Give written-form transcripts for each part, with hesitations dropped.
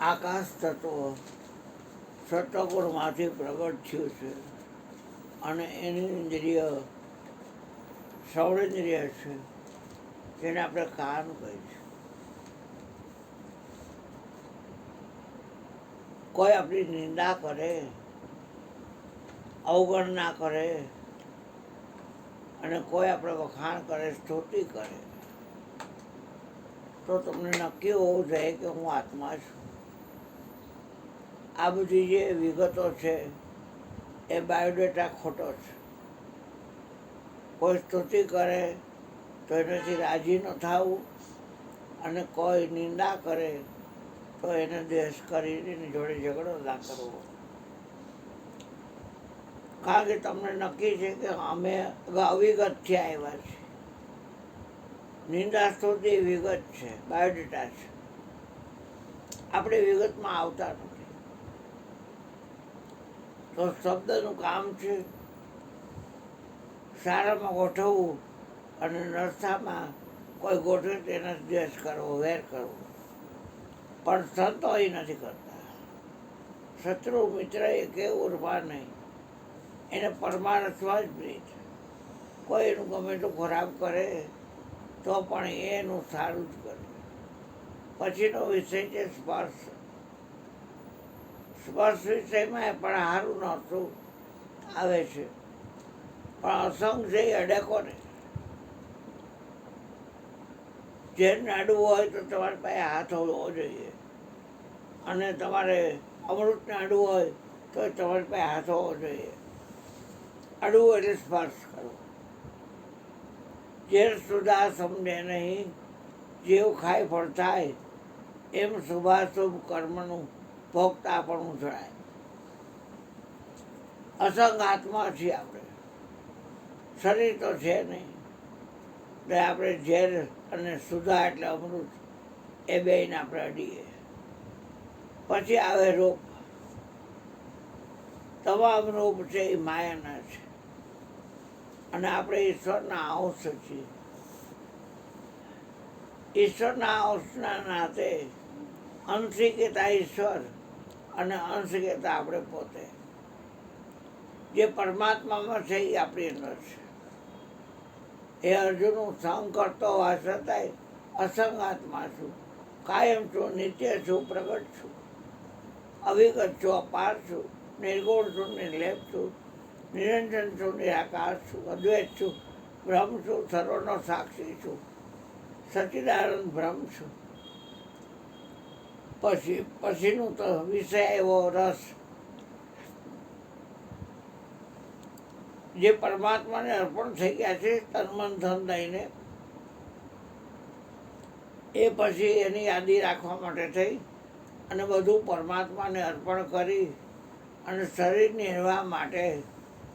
આકાશ તત્વ સત્વગુણમાંથી પ્રગટ થયું છે અને એની ઇન્દ્રિય સૌરેન્દ્રિય છે, જેને આપણે કાન કહીએ છીએ. કોઈ આપણી નિંદા કરે, અવગણના કરે અને કોઈ આપણે વખાણ કરે, સ્તુતિ કરે, તો તમને નક્કી હોવું જોઈએ કે હું આત્મા છું. આ બધી જે વિગતો છે એ બાયોડેટા ખોટો છે. કોઈ સ્તુતિ કરે તો એનાથી રાજી ન થવું, અને કોઈ નિંદા કરે તો એને દ્વેષ કરીને એની જોડે ઝઘડો ના કરવો. કારણ કે તમને નક્કી છે કે અમે અવિગતથી આવ્યા છીએ. નિંદા સ્તુતિ વિગત છે, બાયોડેટા છે. આપણે વિગતમાં આવતા નથી. તો શબ્દનું કામ છે સારામાં ગોઠવવું અને નરસામાં કોઈ ગોઠવે તેના દ્વેષ કરવો, વેર કરવો. પણ સંતો એ નથી કરતા. શત્રુ મિત્ર એ કેવું ઉર્મા નહીં, એને પરમાર્થમાં જ પ્રીત. કોઈ એનું ગમે એટલું ખરાબ કરે તો પણ એનું સારું જ કરે. પછીનો વિષય છે સ્પર્શ. સ્પર્શ વિષયમાં પણ સારું નહોતું આવે છે, પણ અસંગ છે એ અડેકો ને. જેને અડવું હોય તો તમારી પાસે હાથ હોવો જોઈએ, અને તમારે અમૃતને અડવું હોય તો તમારી પાસે હાથ હોવો જોઈએ. અડવું એટલે સ્પર્શ કરવો. ઝેર સુધા સમજે નહીં, જેવ ખાય ફળ થાય, એમ શુભાશુભ કર્મનું ભોગતા પણ ઉછળાય. અસંગ આત્મા છીએ આપણે, શરીર તો છે નહીં. એટલે આપણે ઝેર અને સુધા એટલે અમૃત એ બેયને આપણે અડીએ. પછી આવે રૂપ. તમામ રૂપ છે એ માયાના છે, અને આપણે ઈશ્વરના અંશ છીએ. ઈશ્વરના અંશના નાતે અંશિકેતા ઈશ્વર અને અંશિકેતા આપણે પોતે. જે પરમાત્મામાં છે એ આપણી અંદર છે. એ અર્જુન હું સંગ કરતો હોવા છતાંય અસંગ આત્મા છું, કાયમ છું, નિત્ય છું, પ્રગટ છું, અવિગત છું, અપાર છું, નિર્ગુણ છું, નિર્લેપ છું, નિરંજન છું, નિરાકાર છું, અદ્વૈત છું, બ્રહ્મ છું, સર્વનો સાક્ષી છું, સચ્ચિદાનંદ બ્રહ્મ છું. પછીનું તો વિષય એવો રસ જે પરમાત્માને અર્પણ થઈ ગયા છે તન મન ધન દઈને, એ પછી એની યાદી રાખવા માટે થઈ અને બધું પરમાત્માને અર્પણ કરી અને શરીર નિર્વાહ માટે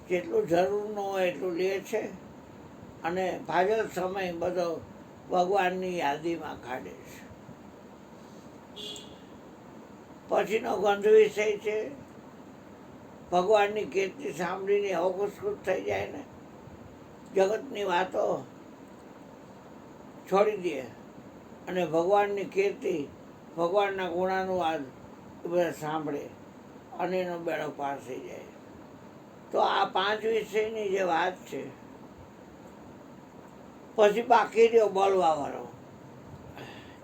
જેટલું જરૂર ન હોય એટલું લે છે, અને ભાજપ સમય બધો ભગવાનની યાદીમાં કાઢે છે. પછીનો ગંધ વિષય છે ભગવાનની કીર્તિ સાંભળીને એવો ખુશખુશ થઈ જાય ને, જગતની વાતો છોડી દે અને ભગવાનની કીર્તિ, ભગવાનના ગુણાનુવાદ એ બધા સાંભળે અને એનો બેડો પાર થઈ જાય. તો આ 5 વિષયની જે વાત છે. પછી બાકી રહ્યો બોલવાવાળો.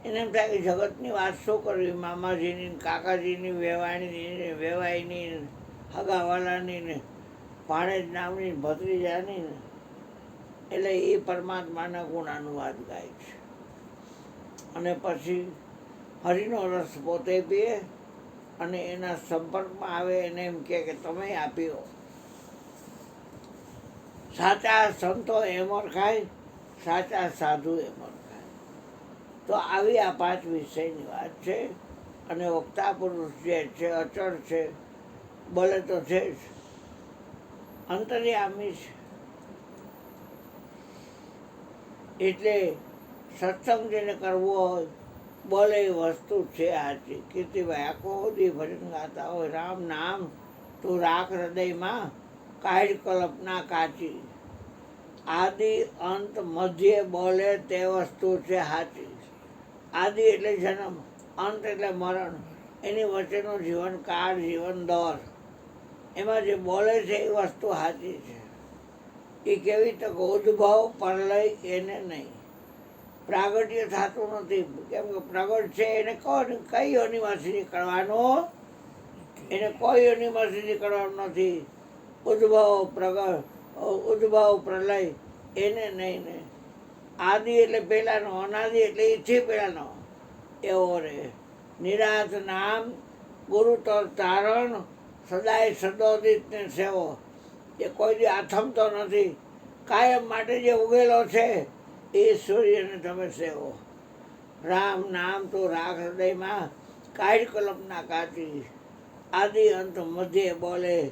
એને એમ થાય કે જગતની વાત શું કરવી, મામાજીની, કાકાજીની, વેવાણીની, વેવાઈની, હગાવાલાની ને ભાણેજ નામની, ભત્રીજાની ને. એટલે એ પરમાત્માના ગુણાનુવાદ ગાય છે. અને પછી હરિનો રસ પોતે પીએ અને એના સંપર્કમાં આવે એને એમ કહે કે તમે આપ્યો. સાચા સંતો એમ ઓળખાય, સાચા સાધુ એમ ઓળખાય. તો આવી આ 5 વિષયની વાત છે. અને વક્તા પુરુષ જે છે અચળ છે, બોલે તો છે જ, અંતર્યામી છે. એટલે સત્સંગ જેને કરવો હોય, બોલે એ વસ્તુ છે સાચી. કીર્તિભાઈ આખો દી ભજન ગાતા હોય, રામ નામ તું રાખ હૃદયમાં, કાઢ કલ્પના કાચી. આદિ અંત મધ્ય બોલે તે વસ્તુ છે સાચી. આદિ એટલે જન્મ, અંત એટલે મરણ, એની વચ્ચેનો જીવનકાળ જીવન દોર એમાં જે બોલે છે એ વસ્તુ સાચી છે. એ કેવી તક ઉદ્ભવ પ્રલય એને નહીં, પ્રાગટ્ય થતું નથી. કેમ કે પ્રગટ છે એને કઈ યોનિમાંથી નીકળવાનું, એને કોઈ યોનિમાંથી નીકળવાનું નથી. ઉદ્ભવ પ્રલય એને નહીં ને. આદિ એટલે પહેલાંનો, અનાદિ એટલે ઈથી પહેલાંનો એવો રે. નિરાત નામ ગુરુતર તારણ, સદાય સદોદિતને સેવો. એ કોઈ દી આથમતો નથી, કાયમ માટે જે ઉગેલો છે એ સૂર્યને તમે સેવો. રામ નામ તો રાખ હૃદયમાં, કાઢ કલ્પના કાચી. આદિ અંત મધ્ય બોલે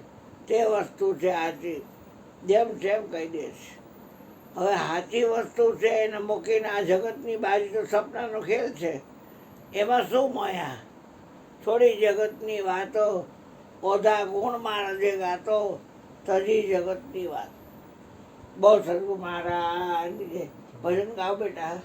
તે વસ્તુ છે સાચી. જેમ તેમ કહી દે છે. હવે સાચી વસ્તુ છે એને મૂકીને આ જગતની બાજુ તો સપનાનો ખેલ છે. એમાં શું મોયા? થોડી જગતની વાતો, ઓધા ગુણમાં રજે ગાતો, તજી જગતની વાત. બહુ સરખું મારા ભજન ગાવ બેટા.